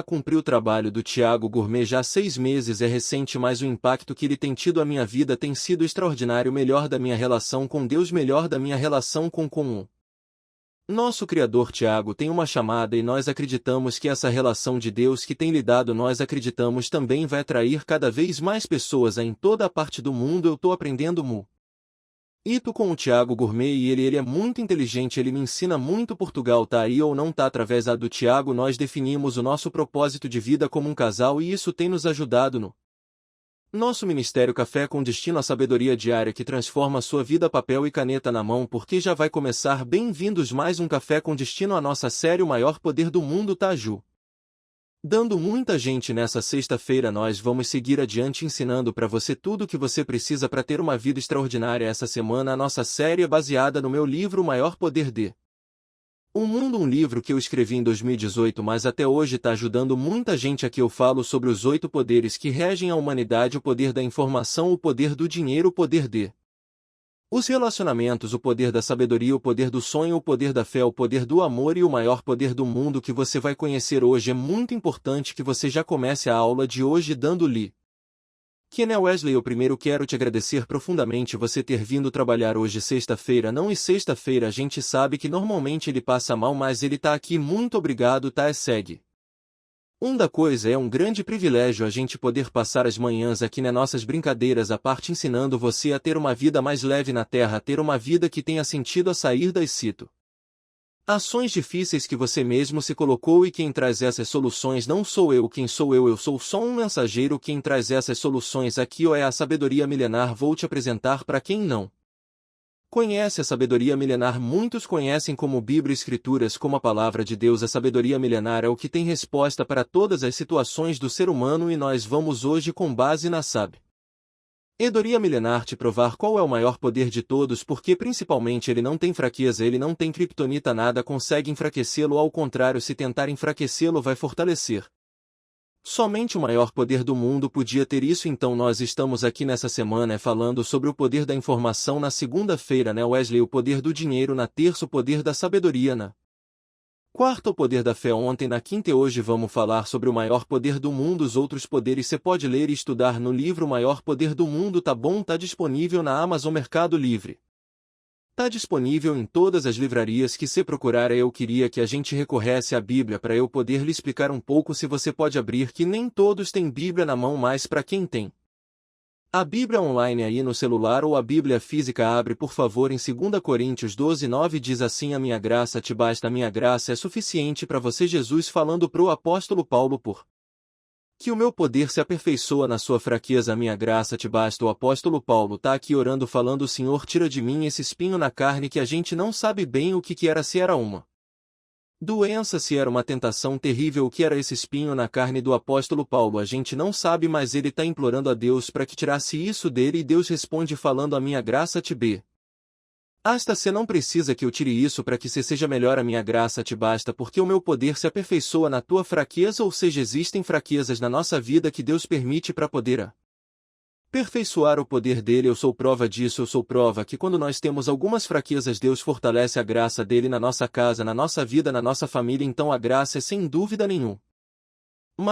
Cumpri o trabalho do Tiago Gourmet já há 6 meses é recente, mas o impacto que ele tem tido à minha vida tem sido extraordinário. Melhor da minha relação com Deus, melhor da minha relação com o nosso Criador. Tiago tem uma chamada e nós acreditamos que essa relação de Deus que tem lhe dado, nós acreditamos também vai atrair cada vez mais pessoas em toda a parte do mundo. Eu estou aprendendo muito com o Tiago Gourmet e ele é muito inteligente, ele me ensina muito. Portugal tá aí ou não tá? Através do Tiago nós definimos o nosso propósito de vida como um casal e isso tem nos ajudado no nosso ministério Café com Destino, a sabedoria diária que transforma a sua vida. Papel e caneta na mão porque já vai começar. Bem-vindos mais um Café com Destino, a nossa série O Maior Poder do Mundo tá dando muita gente. Nessa sexta-feira nós vamos seguir adiante ensinando para você tudo o que você precisa para ter uma vida extraordinária. Essa semana a nossa série é baseada no meu livro O Maior Poder do Mundo, um livro que eu escrevi em 2018, mas até hoje está ajudando muita gente. Aqui eu falo sobre os 8 poderes que regem a humanidade: o poder da informação, o poder do dinheiro, o poder os relacionamentos, o poder da sabedoria, o poder do sonho, o poder da fé, o poder do amor e o maior poder do mundo que você vai conhecer hoje. É muito importante que você já comece a aula de hoje dando-lhe. Quem é Wesley? Eu primeiro quero te agradecer profundamente você ter vindo trabalhar hoje, sexta-feira. Não, e sexta-feira a gente sabe que normalmente ele passa mal, mas ele tá aqui. Muito obrigado, tá? Segue. Da coisa, é um grande privilégio a gente poder passar as manhãs aqui nas nossas brincadeiras à parte ensinando você a ter uma vida mais leve na Terra, a ter uma vida que tenha sentido, a sair das ações difíceis que você mesmo se colocou. E quem traz essas soluções não sou eu. Quem sou eu? Eu sou só um mensageiro. Quem traz essas soluções aqui é a sabedoria milenar. Vou te apresentar para quem não conhece a sabedoria milenar. Muitos conhecem como Bíblia, Escrituras, como a Palavra de Deus. A sabedoria milenar é o que tem resposta para todas as situações do ser humano e nós vamos hoje, com base na sabedoria milenar, te provar qual é o maior poder de todos, porque principalmente ele não tem fraqueza, ele não tem criptonita, nada consegue enfraquecê-lo. Ao contrário, se tentar enfraquecê-lo vai fortalecer. Somente o maior poder do mundo podia ter isso. Então nós estamos aqui nessa semana falando sobre o poder da informação. Na segunda-feira, né, Wesley, o poder do dinheiro. Na terça, o poder da sabedoria. Na quarta, o poder da fé. Ontem, na quinta e hoje vamos falar sobre o maior poder do mundo. Os outros poderes você pode ler e estudar no livro O Maior Poder do Mundo, tá bom? Tá disponível na Amazon Mercado Livre. Tá disponível em todas as livrarias que você procurar. Eu queria que a gente recorresse à Bíblia para eu poder lhe explicar um pouco. Se você pode abrir, que nem todos têm Bíblia na mão, mas para quem tem a Bíblia online aí no celular ou a Bíblia física, abre por favor em 2 Coríntios 12:9, diz assim: a minha graça te basta, a minha graça é suficiente para você. Jesus falando pro apóstolo Paulo, por que o meu poder se aperfeiçoa na sua fraqueza, a minha graça te basta. O apóstolo Paulo tá aqui orando falando: Senhor, tira de mim esse espinho na carne, que a gente não sabe bem o que era, se era uma doença, se era uma tentação terrível. O que era esse espinho na carne do apóstolo Paulo? A gente não sabe, mas ele tá implorando a Deus para que tirasse isso dele e Deus responde falando: a minha graça te basta. Você não precisa que eu tire isso para que você seja melhor, a minha graça te basta, porque o meu poder se aperfeiçoa na tua fraqueza. Ou seja, existem fraquezas na nossa vida que Deus permite para poder aperfeiçoar o poder dele. Eu sou prova disso. Eu sou prova que quando nós temos algumas fraquezas, Deus fortalece a graça dele na nossa casa, na nossa vida, na nossa família. Então a graça é sem dúvida nenhuma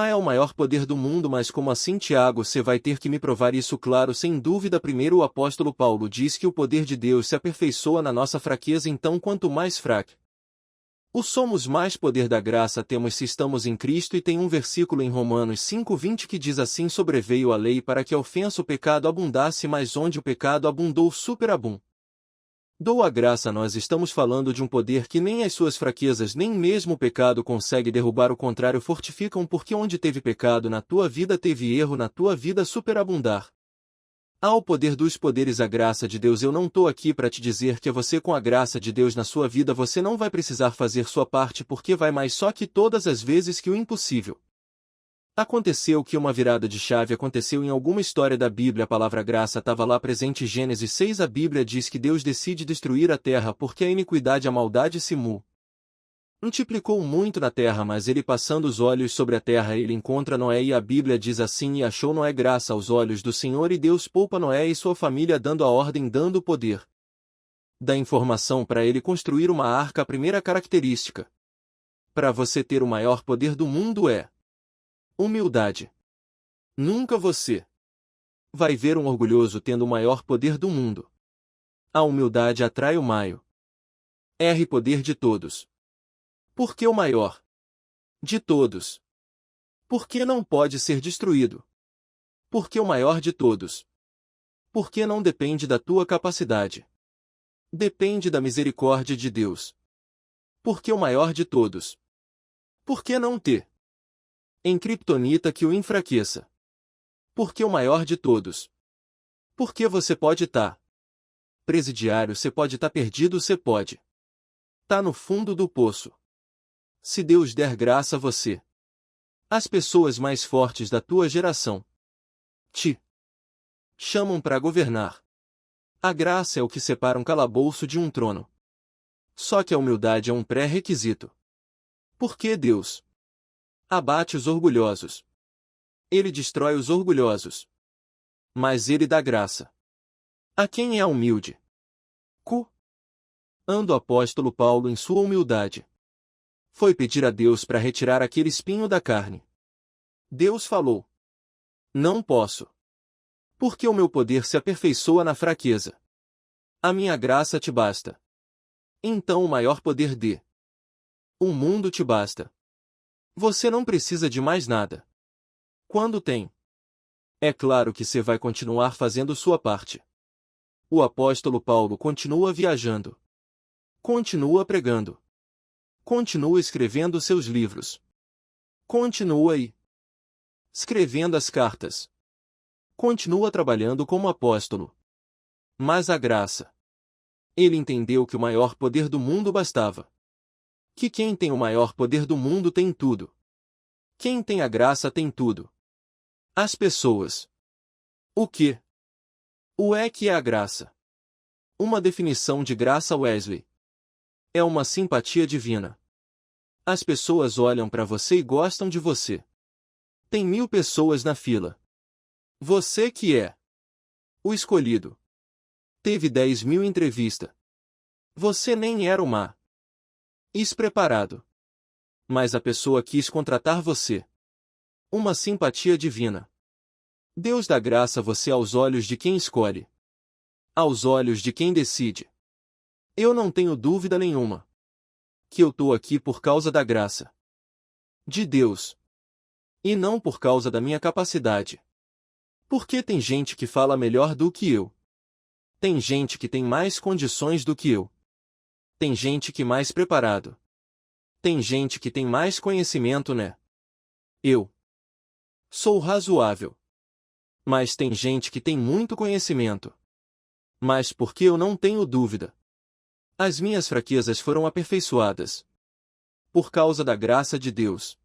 é o maior poder do mundo. Mas como assim, Tiago? Você vai ter que me provar isso. Claro, sem dúvida. Primeiro, o apóstolo Paulo diz que o poder de Deus se aperfeiçoa na nossa fraqueza. Então quanto mais fraco somos, mais poder da graça temos se estamos em Cristo. E tem um versículo em Romanos 5:20 que diz assim: sobreveio a lei para que a ofensa, o pecado abundasse, mas onde o pecado abundou, superabundou a graça. Nós estamos falando de um poder que nem as suas fraquezas, nem mesmo o pecado consegue derrubar. O contrário, fortificam, porque onde teve pecado na tua vida, teve erro na tua vida, superabundar. O poder dos poderes, a graça de Deus. Eu não estou aqui para te dizer que você, com a graça de Deus na sua vida, você não vai precisar fazer sua parte, porque vai, mas só que todas as vezes que o impossível aconteceu, que uma virada de chave aconteceu em alguma história da Bíblia, a palavra graça estava lá presente. Em Gênesis 6 a Bíblia diz que Deus decide destruir a terra porque a iniquidade, a maldade se multiplicou muito na terra. Mas ele, passando os olhos sobre a terra, ele encontra Noé e a Bíblia diz assim: e achou Noé graça aos olhos do Senhor. E Deus poupa Noé e sua família, dando a ordem, dando o poder da informação para ele construir uma arca. A primeira característica para você ter o maior poder do mundo é Humildade. Nunca você vai ver um orgulhoso tendo o maior poder do mundo. A humildade atrai o maio. R. Poder de todos. Por que o maior de todos? Por que não pode ser destruído? Por que o maior de todos? Por que não depende da tua capacidade? Depende da misericórdia de Deus. Por que o maior de todos? Por que não ter em criptonita que o enfraqueça? Por que o maior de todos? Por que você pode estar presidiário, você pode estar perdido, você pode estar no fundo do poço. Se Deus der graça a você, as pessoas mais fortes da tua geração te chamam para governar. A graça é o que separa um calabouço de um trono. Só que a humildade é um pré-requisito. Por que Deus abate os orgulhosos? Ele destrói os orgulhosos. Mas ele dá graça a quem é humilde. Ando o apóstolo Paulo em sua humildade. Foi pedir a Deus para retirar aquele espinho da carne. Deus falou: não posso. Porque o meu poder se aperfeiçoa na fraqueza. A minha graça te basta. Então o maior poder o mundo te basta. Você não precisa de mais nada. Quando tem, é claro que você vai continuar fazendo sua parte. O apóstolo Paulo continua viajando. Continua pregando. Continua escrevendo seus livros. Continua aí escrevendo as cartas. Continua trabalhando como apóstolo. Mas a graça. Ele entendeu que o maior poder do mundo bastava. Que quem tem o maior poder do mundo tem tudo. Quem tem a graça tem tudo. As pessoas. O que? O é que é a graça? Uma definição de graça Wesley. É uma simpatia divina. As pessoas olham para você e gostam de você. Tem 1000 pessoas na fila. Você que é o escolhido. Teve 10.000 entrevistas. Você nem era o despreparado. Mas a pessoa quis contratar você. Uma simpatia divina. Deus dá graça a você aos olhos de quem escolhe. Aos olhos de quem decide. Eu não tenho dúvida nenhuma que eu estou aqui por causa da graça de Deus. E não por causa da minha capacidade. Porque tem gente que fala melhor do que eu. Tem gente que tem mais condições do que eu. Tem gente que mais preparado. Tem gente que tem mais conhecimento, né? Eu sou razoável. Mas tem gente que tem muito conhecimento. Mas porque eu não tenho dúvida. As minhas fraquezas foram aperfeiçoadas. Por causa da graça de Deus.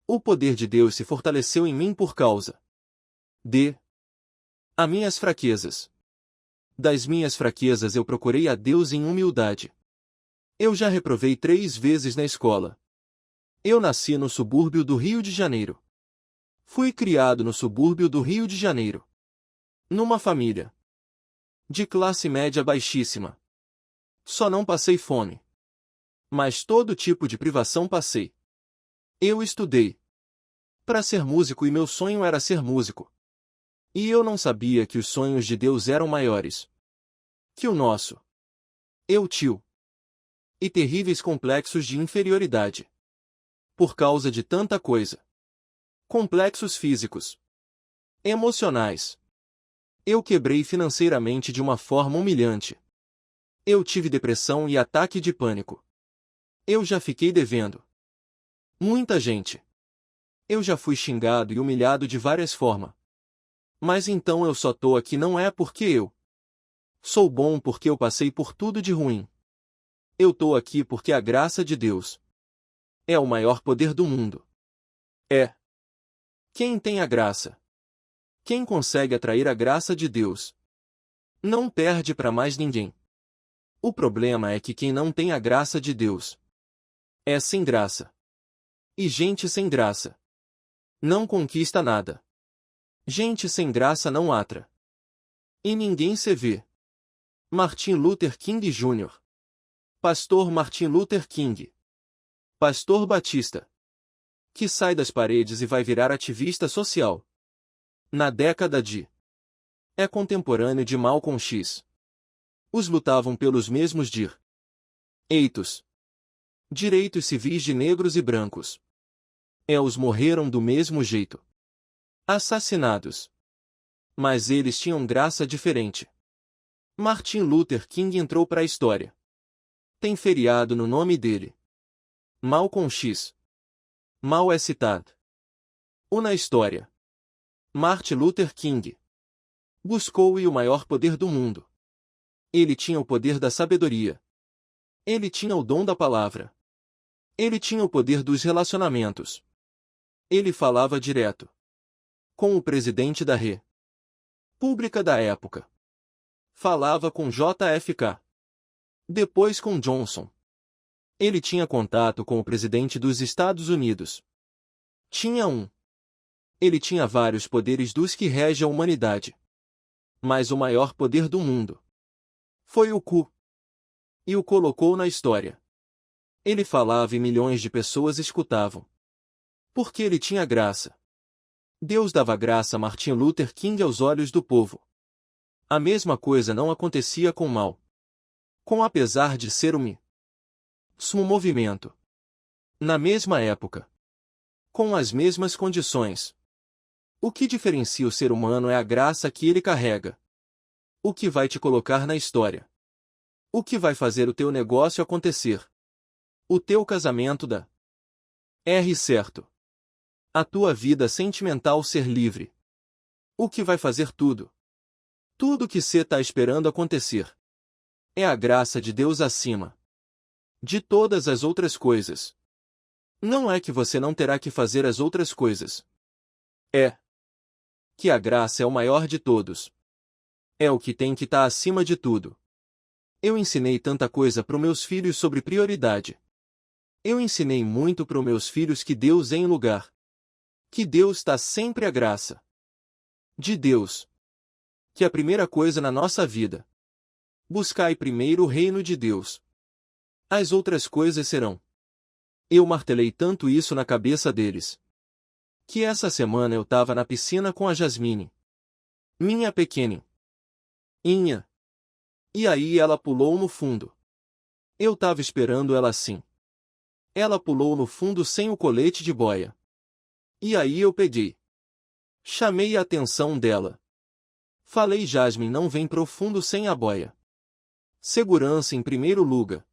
O poder de Deus se fortaleceu em mim por causa as minhas fraquezas. Das minhas fraquezas eu procurei a Deus em humildade. Eu já reprovei 3 vezes na escola. Eu nasci no subúrbio do Rio de Janeiro. Fui criado no subúrbio do Rio de Janeiro. Numa família de classe média baixíssima. Só não passei fome. Mas todo tipo de privação passei. Eu estudei para ser músico e meu sonho era ser músico. E eu não sabia que os sonhos de Deus eram maiores que o nosso. Tio. E terríveis complexos de inferioridade. Por causa de tanta coisa. Complexos físicos. Emocionais. Eu quebrei financeiramente de uma forma humilhante. Eu tive depressão e ataque de pânico. Eu já fiquei devendo muita gente. Eu já fui xingado e humilhado de várias formas. Mas então eu só tô aqui não é porque eu sou bom, porque eu passei por tudo de ruim. Eu tô aqui porque a graça de Deus é o maior poder do mundo. É. Quem tem a graça? Quem consegue atrair a graça de Deus? Não perde para mais ninguém. O problema é que quem não tem a graça de Deus é sem graça. E gente sem graça não conquista nada. Gente sem graça não atra. E ninguém se vê. Martin Luther King Jr. Pastor Martin Luther King. Pastor Batista. que sai das paredes e vai virar ativista social. Na década de é contemporâneo de Malcolm X. Os lutavam pelos mesmos direitos civis de negros e brancos. Os morreram do mesmo jeito. Assassinados. Mas eles tinham graça diferente. Martin Luther King entrou para a história. Tem feriado no nome dele. Malcolm X. Mal é citado. Na história. Martin Luther King buscou o maior poder do mundo. Ele tinha o poder da sabedoria. Ele tinha o dom da palavra. Ele tinha o poder dos relacionamentos. Ele falava direto com o presidente da República da época. Falava com JFK. Depois com Johnson. Ele tinha contato com o presidente dos Estados Unidos. Ele tinha vários poderes dos que regem a humanidade. Mas o maior poder do mundo foi o cu. E o colocou na história. Ele falava e milhões de pessoas escutavam. Porque ele tinha graça. Deus dava graça a Martin Luther King aos olhos do povo. A mesma coisa não acontecia com Mal. Apesar de ser o mesmo movimento. Na mesma época. Com as mesmas condições. O que diferencia o ser humano é a graça que ele carrega. O que vai te colocar na história. O que vai fazer o teu negócio acontecer. O teu casamento dar certo. A tua vida sentimental ser livre. O que vai fazer tudo. Tudo que você está esperando acontecer. É a graça de Deus acima de todas as outras coisas. Não é que você não terá que fazer as outras coisas. É que a graça é o maior de todos. É o que tem que estar acima de tudo. Eu ensinei tanta coisa para os meus filhos sobre prioridade. Eu ensinei muito para os meus filhos que Deus é em lugar. Que Deus está sempre a graça de Deus. Que a primeira coisa na nossa vida. Buscai primeiro o reino de Deus. As outras coisas serão. Eu martelei tanto isso na cabeça deles. Que essa semana eu estava na piscina com a Jasmine. Minha pequena. E aí ela pulou no fundo. Eu estava esperando ela assim. Ela pulou no fundo sem o colete de boia. E aí eu peguei. Chamei a atenção dela. Falei: Jasmine, não vem profundo sem a boia. Segurança em primeiro lugar.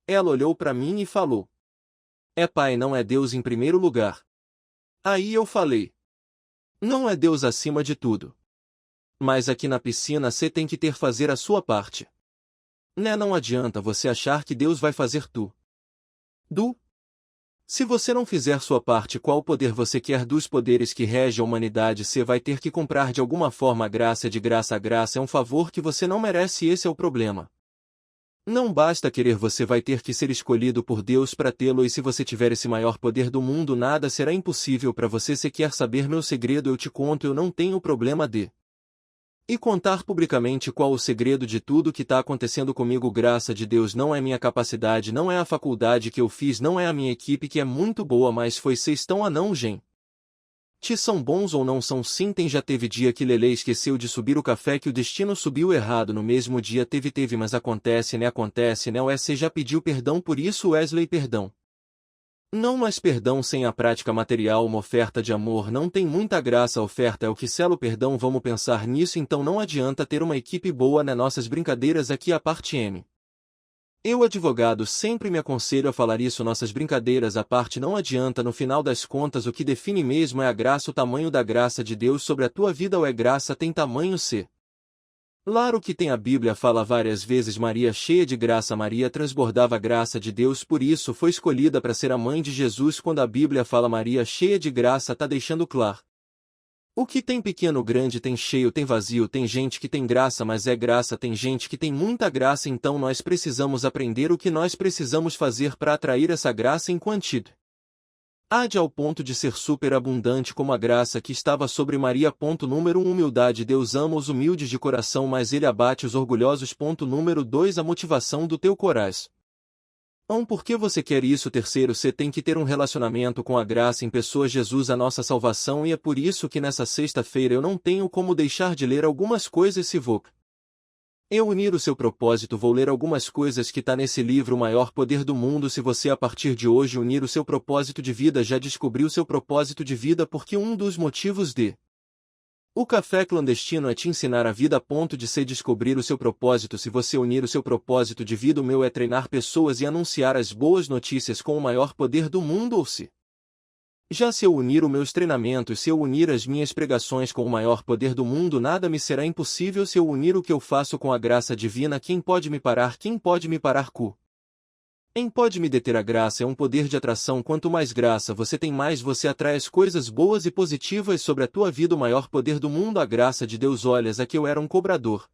Ela olhou para mim e falou: pai, não é Deus em primeiro lugar. Aí eu falei: não é Deus acima de tudo. Mas aqui na piscina você tem que fazer a sua parte. Não adianta você achar que Deus vai fazer Se você não fizer sua parte, qual poder você quer dos poderes que regem a humanidade? Você vai ter que comprar de alguma forma a graça de graça. A graça é um favor que você não merece, esse é o problema. Não basta querer, você vai ter que ser escolhido por Deus para tê-lo, e se você tiver esse maior poder do mundo, nada será impossível para você. Se quer saber meu segredo, eu te conto. Eu não tenho problema e contar publicamente qual o segredo de tudo que está acontecendo comigo. Graça de Deus não é minha capacidade, não é a faculdade que eu fiz, não é a minha equipe que é muito boa, mas vocês estão gente. São bons ou não são? Sim, já teve dia que Lele esqueceu de subir o café, que o destino subiu errado no mesmo dia. Teve, mas acontece, Você já pediu perdão por isso, Wesley? Perdão. Não, mas perdão sem a prática material. Uma oferta de amor não tem muita graça. A oferta é o que sela o perdão. Vamos pensar nisso. Então não adianta ter uma equipe boa, nossas brincadeiras aqui à parte. Eu, advogado, sempre me aconselho a falar isso. Nossas brincadeiras à parte não adianta. No final das contas, o que define mesmo é a graça. O tamanho da graça de Deus sobre a tua vida. Ou é graça tem tamanho C. Claro que tem, a Bíblia fala várias vezes Maria cheia de graça. Maria transbordava a graça de Deus, por isso foi escolhida para ser a mãe de Jesus. Quando a Bíblia fala Maria cheia de graça, tá deixando claro. O que tem pequeno, grande, tem cheio, tem vazio. Tem gente que tem graça, mas é graça. Tem gente que tem muita graça. Então nós precisamos aprender o que nós precisamos fazer para atrair essa graça em quantidade ao ponto de ser superabundante como a graça que estava sobre Maria. Ponto número 1, humildade. Deus ama os humildes de coração, mas ele abate os orgulhosos. Ponto número 2, a motivação do teu coração. Por que você quer isso? Terceiro, você tem que ter um relacionamento com a graça em pessoa Jesus a nossa salvação e é por isso que nessa sexta-feira eu não tenho como deixar de ler algumas coisas se vou eu unir o seu propósito vou ler algumas coisas que tá nesse livro O Maior Poder do Mundo se você a partir de hoje unir o seu propósito de vida já descobriu seu propósito de vida porque um dos motivos de o café clandestino é te ensinar a vida a ponto de se descobrir o seu propósito se você unir o seu propósito de vida o meu é treinar pessoas e anunciar as boas notícias com o maior poder do mundo ou se eu unir os meus treinamentos se eu unir as minhas pregações com o maior poder do mundo nada me será impossível se eu unir o que eu faço com a graça divina quem pode me parar Quem pode me deter a graça é um poder de atração quanto mais graça você tem mais você atrai as coisas boas e positivas sobre a tua vida o maior poder do mundo a graça de Deus olhas aqui eu era um cobrador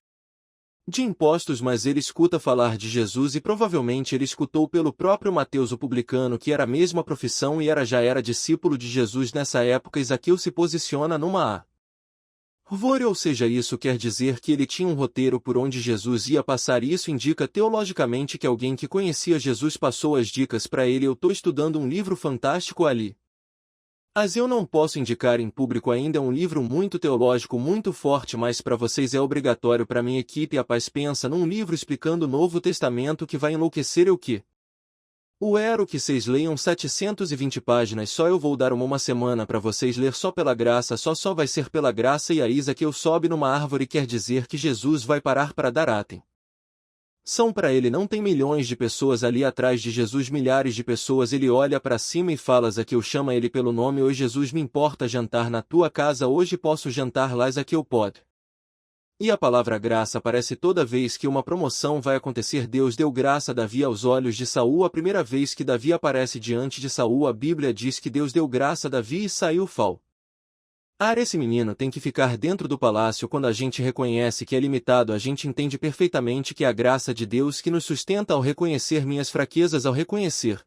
de impostos mas ele escuta falar de Jesus e provavelmente ele escutou pelo próprio Mateus o publicano que era a mesma profissão e já era discípulo de Jesus nessa época Zaqueu se posiciona numa árvore ou seja isso quer dizer que ele tinha um roteiro por onde Jesus ia passar e isso indica teologicamente que alguém que conhecia Jesus passou as dicas para ele eu estou estudando um livro fantástico ali. Mas eu não posso indicar em público ainda um livro muito teológico muito forte mas para vocês é obrigatório para minha equipe a paz pensa num livro explicando o Novo Testamento que vai enlouquecer eu que quero que vocês leiam 720 páginas só eu vou dar uma semana para vocês ler só pela graça só vai ser pela graça e a Zaqueu sobe numa árvore quer dizer que Jesus vai parar para dar atenção para ele não tem milhões de pessoas ali atrás de Jesus milhares de pessoas ele olha para cima e fala Zaqueu chama ele pelo nome hoje Jesus me importa jantar na tua casa hoje posso jantar lá Zaqueu pode. E a palavra graça aparece toda vez que uma promoção vai acontecer Deus deu graça a Davi aos olhos de Saul a primeira vez que Davi aparece diante de Saul a Bíblia diz que Deus deu graça a Davi e saiu fal. Esse menino tem que ficar dentro do palácio quando a gente reconhece que é limitado a gente entende perfeitamente que é a graça de Deus que nos sustenta ao reconhecer minhas fraquezas ao reconhecer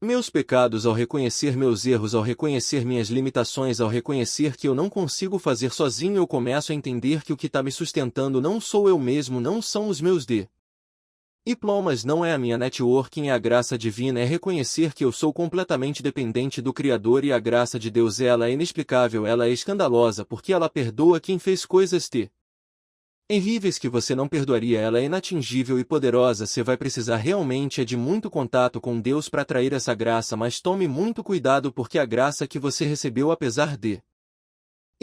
meus pecados ao reconhecer meus erros ao reconhecer minhas limitações ao reconhecer que eu não consigo fazer sozinho eu começo a entender que o que está me sustentando não sou eu mesmo não são os meus diplomas não é a minha networking é a graça divina é reconhecer que eu sou completamente dependente do Criador e a graça de Deus ela é inexplicável ela é escandalosa porque ela perdoa quem fez coisas terríveis que você não perdoaria ela é inatingível e poderosa você vai precisar realmente de muito contato com Deus para atrair essa graça mas tome muito cuidado porque a graça que você recebeu apesar de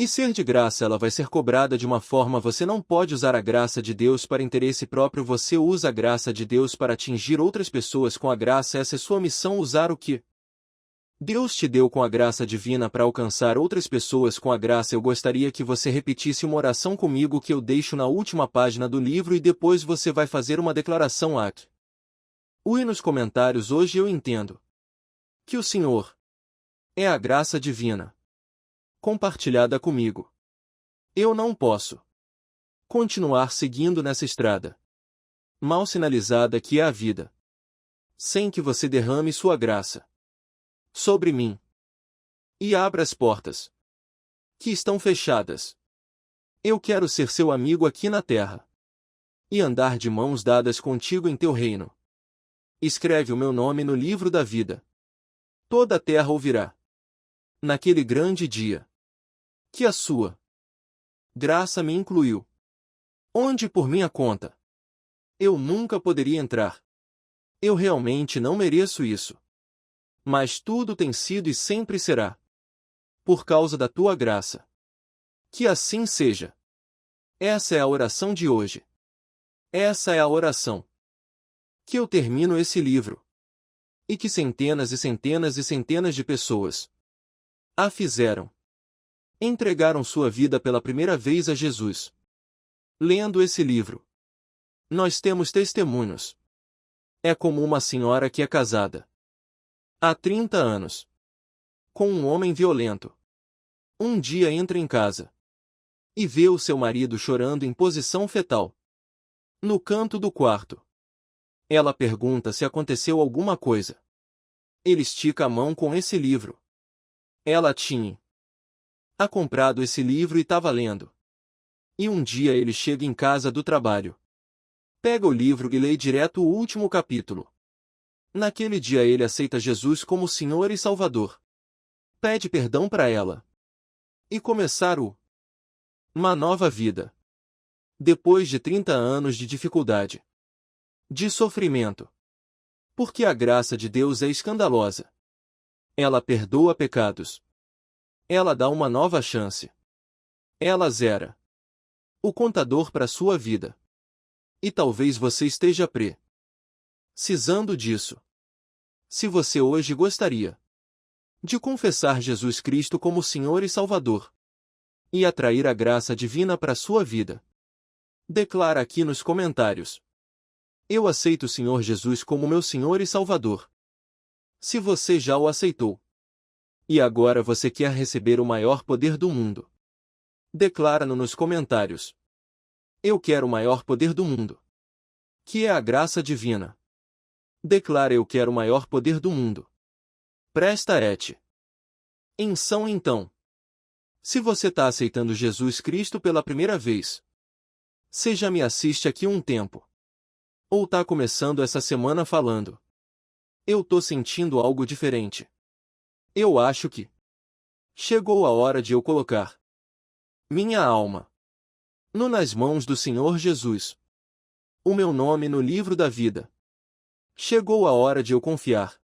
ser de graça ela vai ser cobrada de uma forma você não pode usar a graça de Deus para interesse próprio você usa a graça de Deus para atingir outras pessoas com a graça essa é sua missão usar o que Deus te deu com a graça divina para alcançar outras pessoas com a graça eu gostaria que você repetisse uma oração comigo que eu deixo na última página do livro e depois você vai fazer uma declaração aqui. E nos comentários hoje eu entendo que o Senhor é a graça divina compartilhada comigo. Eu não posso continuar seguindo nessa estrada mal sinalizada que é a vida, sem que você derrame sua graça sobre mim e abra as portas que estão fechadas. Eu quero ser seu amigo aqui na terra e andar de mãos dadas contigo em teu reino. Escreve o meu nome no livro da vida. Toda a terra ouvirá naquele grande dia que a sua graça me incluiu, onde por minha conta eu nunca poderia entrar. Eu realmente não mereço isso. Mas tudo tem sido e sempre será por causa da tua graça. Que assim seja. Essa é a oração de hoje. Essa é a oração que eu termino esse livro. E que centenas e centenas e centenas de pessoas a fizeram. Entregaram sua vida pela primeira vez a Jesus. Lendo esse livro, nós temos testemunhos. É como uma senhora que é casada há 30 anos com um homem violento. Um dia entra em casa e vê o seu marido chorando em posição fetal no canto do quarto. Ela pergunta se aconteceu alguma coisa. Ele estica a mão com esse livro. Ela tinha comprado esse livro e estava lendo. E um dia ele chega em casa do trabalho. Pega o livro e lê direto o último capítulo. Naquele dia ele aceita Jesus como Senhor e Salvador. Pede perdão para ela. E começar uma nova vida. Depois de 30 anos de dificuldade. De sofrimento. Porque a graça de Deus é escandalosa. Ela perdoa pecados. Ela dá uma nova chance. Ela zera o contador para sua vida. E talvez você esteja precisando disso. Se você hoje gostaria de confessar Jesus Cristo como Senhor e Salvador e atrair a graça divina para sua vida, declara aqui nos comentários: eu aceito o Senhor Jesus como meu Senhor e Salvador. Se você já o aceitou e agora você quer receber o maior poder do mundo, declara-no nos comentários: eu quero o maior poder do mundo, que é a graça divina. Declara: eu quero o maior poder do mundo. Presta atenção então. Se você está aceitando Jesus Cristo pela primeira vez, você já me assiste aqui um tempo. Ou está começando essa semana falando: eu tô sentindo algo diferente. Eu acho que chegou a hora de eu colocar minha alma nas mãos do Senhor Jesus. O meu nome no livro da vida. Chegou a hora de eu confiar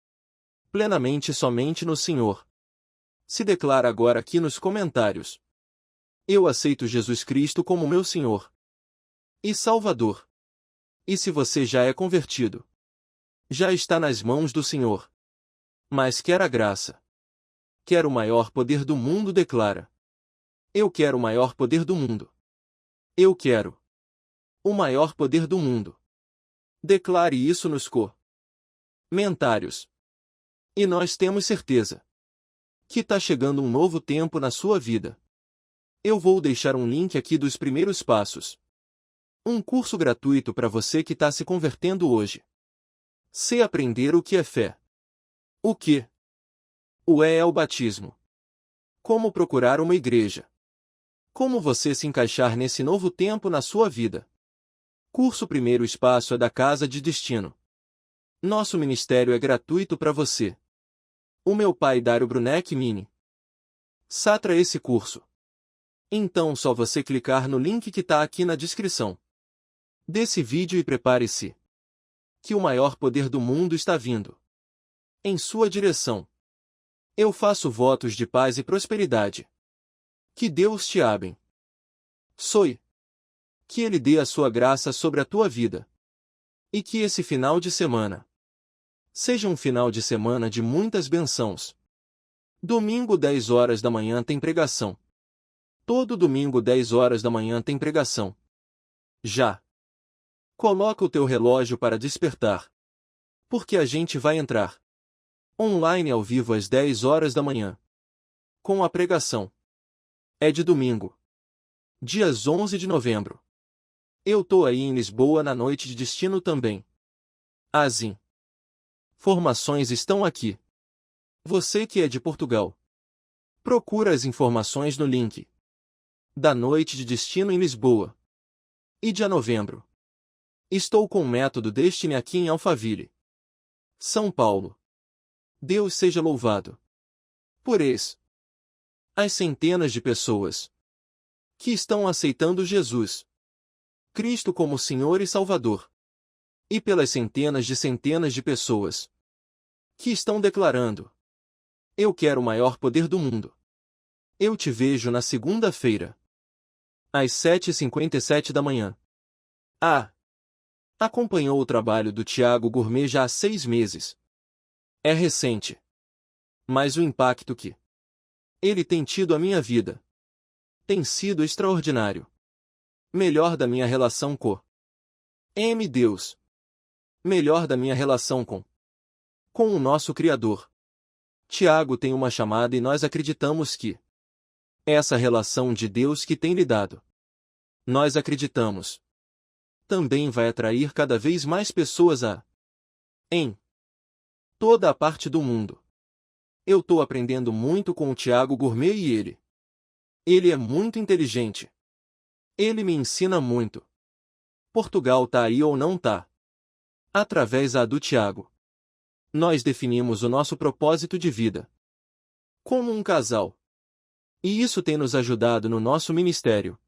plenamente somente no Senhor. Se declara agora aqui nos comentários: eu aceito Jesus Cristo como meu Senhor e Salvador. E se você já é convertido, já está nas mãos do Senhor, mas quer a graça, quer o maior poder do mundo, declara: eu quero o maior poder do mundo. Eu quero o maior poder do mundo. Declare isso nos comentários. E nós temos certeza que está chegando um novo tempo na sua vida. Eu vou deixar um link aqui dos primeiros passos. Um curso gratuito para você que está se convertendo hoje. Se aprender o que é fé. O que? O é o batismo. Como procurar uma igreja. Como você se encaixar nesse novo tempo na sua vida. Curso Primeiro Espaço é da Casa de Destino. Nosso ministério é gratuito para você. O meu pai Dário Bruneck Mini Satra esse curso. Então só você clicar no link que está aqui na descrição desse vídeo e prepare-se, que o maior poder do mundo está vindo em sua direção. Eu faço votos de paz e prosperidade. Que Deus te abençoe. Que Ele dê a sua graça sobre a tua vida. E que esse final de semana seja um final de semana de muitas bênçãos. Domingo 10 horas da manhã tem pregação. Todo domingo 10 horas da manhã tem pregação. Já coloca o teu relógio para despertar. Porque a gente vai entrar online ao vivo às 10 horas da manhã. Com a pregação. É de domingo. Dias 11 de novembro. Eu tô aí em Lisboa na noite de destino também. As informações estão aqui. Você que é de Portugal, procura as informações no link da noite de destino em Lisboa. E dia novembro. Estou com o método Destiny aqui em Alphaville, São Paulo. Deus seja louvado por as centenas de pessoas que estão aceitando Jesus Cristo como Senhor e Salvador. E pelas centenas de pessoas que estão declarando: eu quero o maior poder do mundo. Eu te vejo na segunda-feira, às 7h57 da manhã. Acompanhou o trabalho do Tiago Gourmet já há 6 meses. É recente. Mas o impacto que ele tem tido à minha vida tem sido extraordinário. Melhor da minha relação com Deus. Melhor da minha relação com o nosso Criador. Tiago tem uma chamada e nós acreditamos que essa relação de Deus que tem lhe dado, nós acreditamos, também vai atrair cada vez mais pessoas em toda a parte do mundo. Eu estou aprendendo muito com o Tiago Gourmet e ele é muito inteligente. Ele me ensina muito. Portugal tá aí ou não tá? Através do Tiago. Nós definimos o nosso propósito de vida como um casal. E isso tem nos ajudado no nosso ministério.